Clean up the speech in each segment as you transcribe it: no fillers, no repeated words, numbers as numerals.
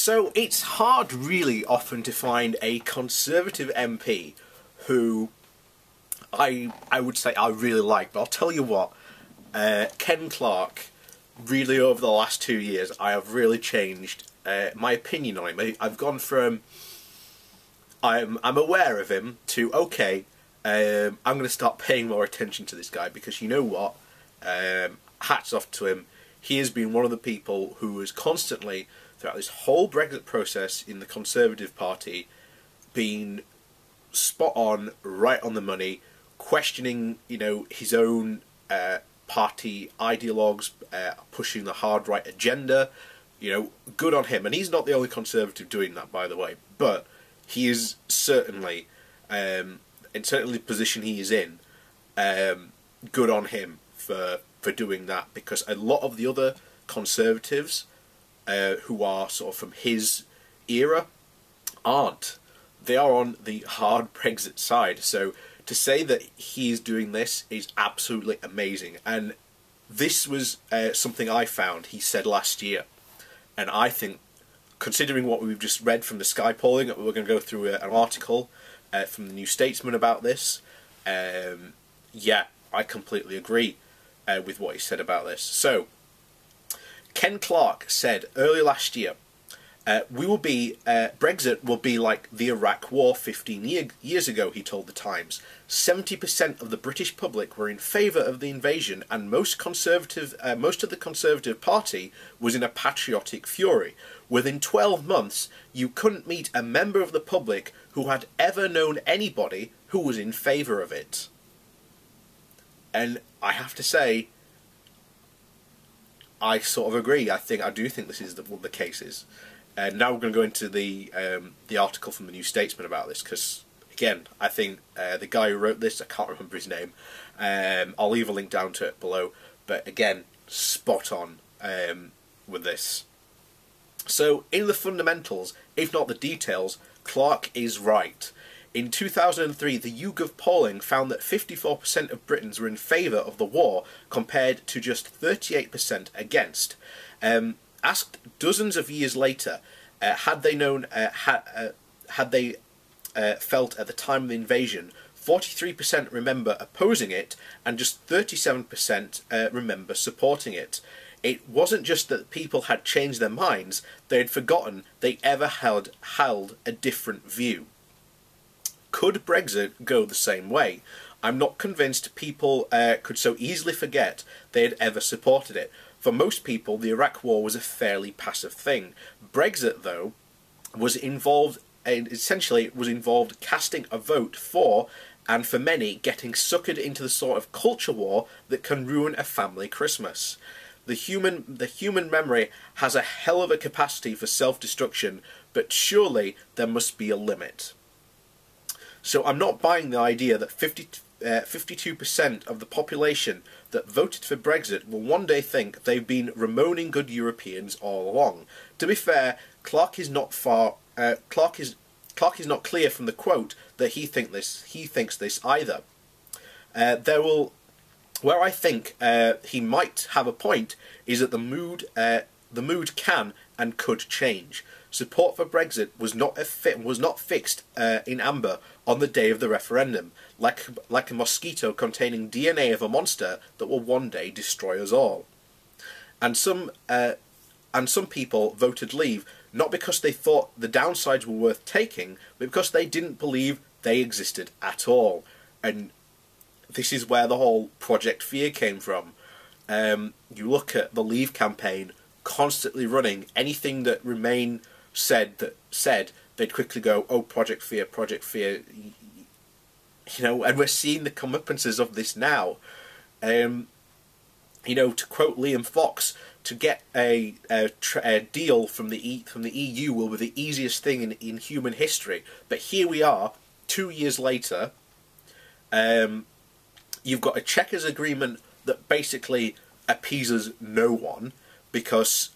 So it's hard really often to find a Conservative MP who I would say I really like, but I'll tell you what, Ken Clarke, really over the last 2 years I have really changed my opinion on him. I've gone from I'm aware of him to okay, I'm going to start paying more attention to this guy, because you know what, hats off to him. He has been one of the people who has constantly, throughout this whole Brexit process in the Conservative Party, been spot on, right on the money, questioning, you know, his own party ideologues, pushing the hard right agenda. You know, good on him. And he's not the only Conservative doing that, by the way, but he is certainly, in certainly the position he is in, good on him for doing that, because a lot of the other Conservatives who are sort of from his era aren't. They are on the hard Brexit side. So to say that he's doing this is absolutely amazing. And this was something I found he said last year. And I think, considering what we've just read from the Sky polling, we're going to go through an article from the New Statesman about this. Yeah, I completely agree with what he said about this. So, Ken Clarke said earlier last year, Brexit will be like the Iraq War 15 years ago, he told the Times. 70% of the British public were in favour of the invasion, and most of the Conservative Party was in a patriotic fury. Within 12 months, you couldn't meet a member of the public who had ever known anybody who was in favour of it. And I have to say, I sort of agree. I do think this is one of the cases. And now we're going to go into the article from the New Statesman about this, because again, I think the guy who wrote this, I can't remember his name. I'll leave a link down to it below. But again, spot on with this. So, in the fundamentals, if not the details, Clarke is right. In 2003, the YouGov polling found that 54% of Britons were in favour of the war, compared to just 38% against. Asked dozens of years later, had they known, had they felt at the time of the invasion, 43% remember opposing it, and just 37% remember supporting it. It wasn't just that people had changed their minds, they had forgotten they ever held a different view. Could Brexit go the same way? I'm not convinced people could so easily forget they had ever supported it. For most people, the Iraq War was a fairly passive thing. Brexit, though, was involved casting a vote for, and for many, getting suckered into the sort of culture war that can ruin a family Christmas. The human memory has a hell of a capacity for self-destruction, but surely there must be a limit. So I'm not buying the idea that 52% of the population that voted for Brexit will one day think they've been Ramoning good Europeans all along. To be fair, Clarke is not clear from the quote that he thinks this either. Where I think he might have a point is that the mood can and could change. Support for Brexit was not fixed in amber on the day of the referendum, like a mosquito containing DNA of a monster that will one day destroy us all. And some people voted Leave not because they thought the downsides were worth taking, but because they didn't believe they existed at all. And this is where the whole Project Fear came from. You look at the Leave campaign constantly running anything that Remain said, they'd quickly go, oh, Project Fear, you know, and we're seeing the comeuppances of this now. You know, to quote Liam Fox, to get a deal from the EU will be the easiest thing in human history. But here we are, 2 years later. You've got a Chequers agreement that basically appeases no one, because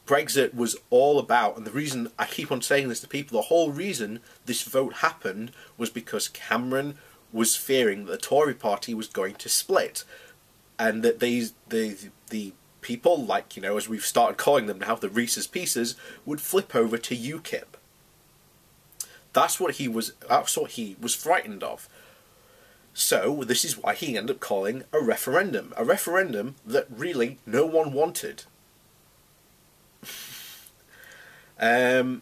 Brexit was all about, and the reason I keep on saying this to people, the whole reason this vote happened was because Cameron was fearing that the Tory party was going to split, and that the people like, you know, as we've started calling them now, the Reese's Pieces, would flip over to UKIP. That's what he was frightened of. So this is why he ended up calling a referendum that really no one wanted. And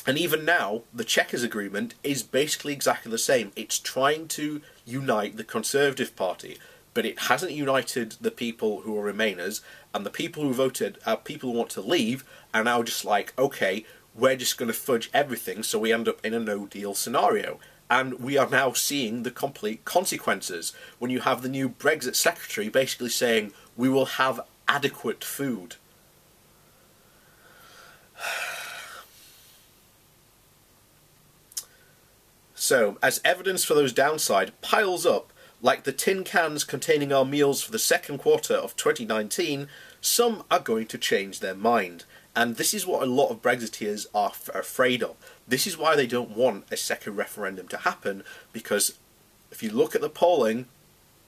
even now, the Chequers Agreement is basically exactly the same. It's trying to unite the Conservative Party, but it hasn't united the people who are Remainers, and the people who voted, people who want to leave, are now just like, okay, we're just going to fudge everything, so we end up in a no-deal scenario. And we are now seeing the complete consequences when you have the new Brexit secretary basically saying, we will have adequate food. So, as evidence for those downside piles up, like the tin cans containing our meals for the second quarter of 2019, some are going to change their mind. And this is what a lot of Brexiteers are afraid of. This is why they don't want a second referendum to happen, because if you look at the polling,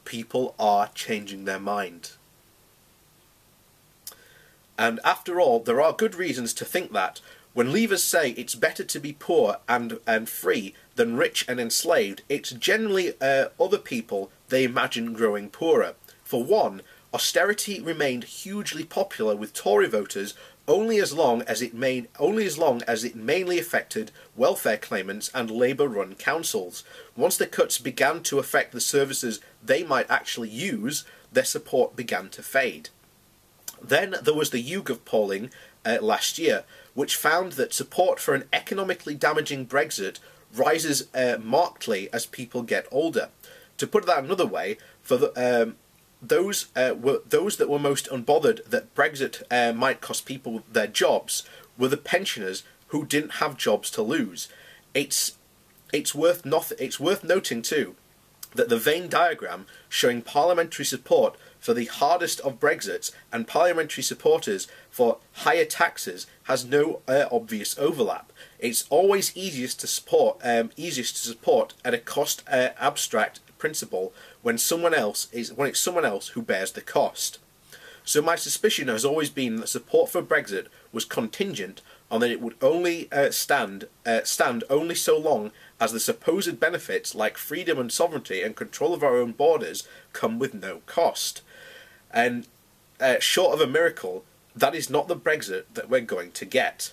people are changing their mind. And after all, there are good reasons to think that. When Leavers say it's better to be poor and free than rich and enslaved, it's generally other people they imagine growing poorer. For one, austerity remained hugely popular with Tory voters only as long as it mainly affected welfare claimants and Labour-run councils. Once the cuts began to affect the services they might actually use, their support began to fade. Then there was the YouGov polling last year, which found that support for an economically damaging Brexit rises markedly as people get older. To put that another way, for those that were most unbothered that Brexit might cost people their jobs were the pensioners who didn't have jobs to lose. It's worth noting too that the Venn diagram showing parliamentary support for the hardest of Brexits and parliamentary supporters for higher taxes has no obvious overlap. It's always easiest to support at a cost abstract principle when it's someone else who bears the cost. So my suspicion has always been that support for Brexit was contingent on that it would only stand only so long as the supposed benefits like freedom and sovereignty and control of our own borders come with no cost. And short of a miracle, that is not the Brexit that we're going to get.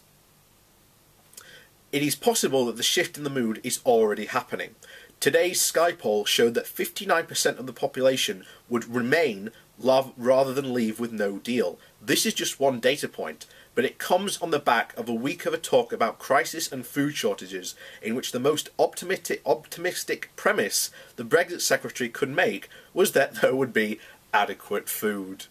It is possible that the shift in the mood is already happening. Today's Sky poll showed that 59% of the population would remain rather than leave with no deal. This is just one data point, but it comes on the back of a week of a talk about crisis and food shortages, in which the most optimistic premise the Brexit Secretary could make was that there would be adequate food.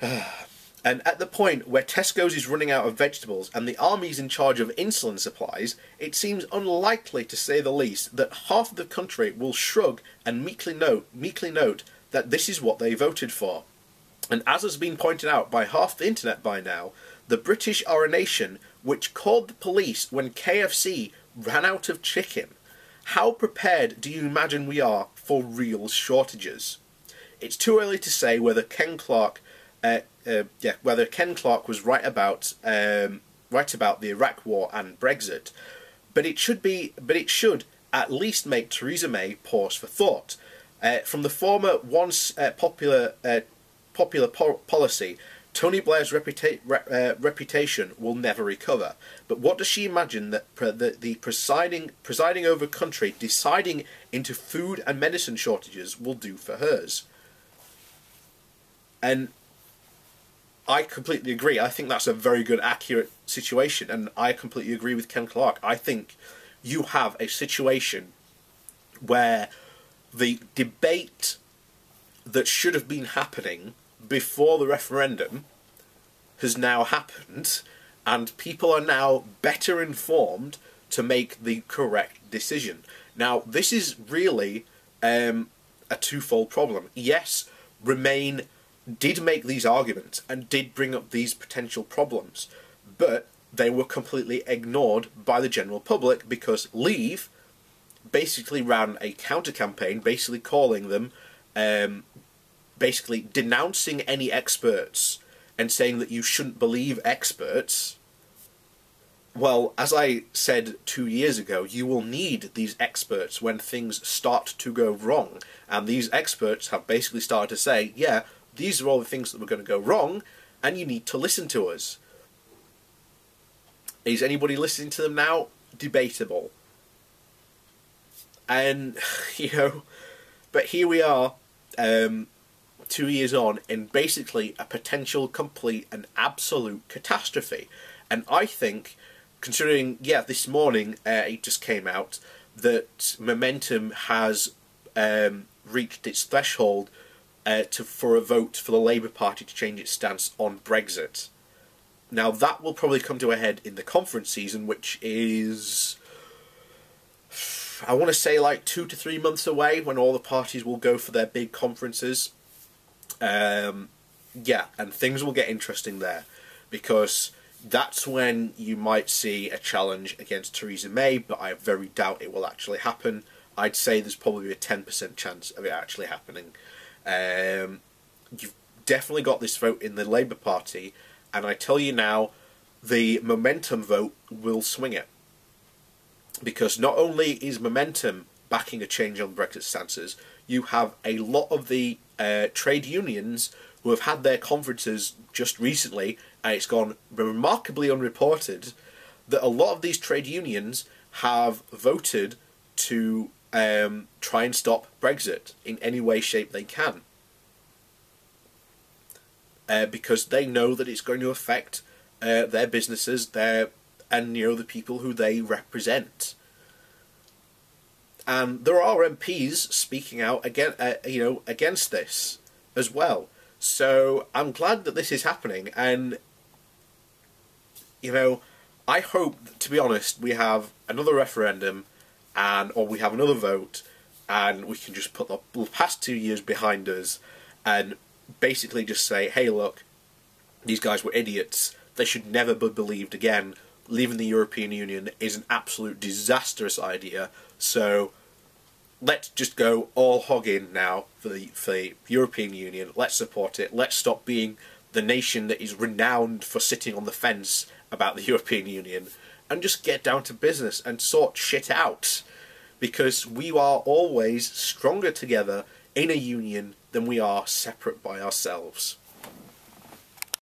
And at the point where Tesco's is running out of vegetables and the army's in charge of insulin supplies, it seems unlikely, to say the least, that half of the country will shrug and meekly note that this is what they voted for. And as has been pointed out by half the internet by now, the British are a nation which called the police when KFC ran out of chicken. How prepared do you imagine we are for real shortages? It's too early to say whether Ken Clarke was right about the Iraq War and Brexit, but it should at least make Theresa May pause for thought. From the former once popular policy, Tony Blair's reputation will never recover. But what does she imagine that the presiding over country deciding into food and medicine shortages will do for hers? And I completely agree. I think that's a very good, accurate situation, and I completely agree with Ken Clarke. I think you have a situation where the debate that should have been happening before the referendum has now happened, and people are now better informed to make the correct decision. Now, this is really a twofold problem. Yes, Remain did make these arguments and did bring up these potential problems, but they were completely ignored by the general public because basically ran a counter-campaign, basically calling them basically denouncing any experts and saying that you shouldn't believe experts, well, as I said 2 years ago, you will need these experts when things start to go wrong. And these experts have basically started to say, yeah, these are all the things that were going to go wrong, and you need to listen to us. Is anybody listening to them now? Debatable. And, but here we are, 2 years on, in basically a potential complete and absolute catastrophe. And I think, considering, this morning it just came out that Momentum has reached its threshold for a vote for the Labour Party to change its stance on Brexit. Now that will probably come to a head in the conference season, which is, I want to say, like 2 to 3 months away, when all the parties will go for their big conferences. And things will get interesting there, because that's when you might see a challenge against Theresa May, but I very doubt it will actually happen. I'd say there's probably a 10% chance of it actually happening. You've definitely got this vote in the Labour Party, and I tell you now, the Momentum vote will swing it. Because not only is Momentum backing a change on Brexit stances, you have a lot of the trade unions who have had their conferences just recently, and it's gone remarkably unreported, that a lot of these trade unions have voted to try and stop Brexit in any way, shape they can. Because they know that it's going to affect their businesses, and the people who they represent. And there are MPs speaking out against this as well. So I'm glad that this is happening, and I hope, to be honest, we have another referendum, or we have another vote, and we can just put the past 2 years behind us, and basically just say, hey, look, these guys were idiots. They should never be believed again. Leaving the European Union is an absolute disastrous idea. So let's just go all hog in now for the European Union. Let's support it. Let's stop being the nation that is renowned for sitting on the fence about the European Union, and just get down to business and sort shit out. Because we are always stronger together in a union than we are separate by ourselves.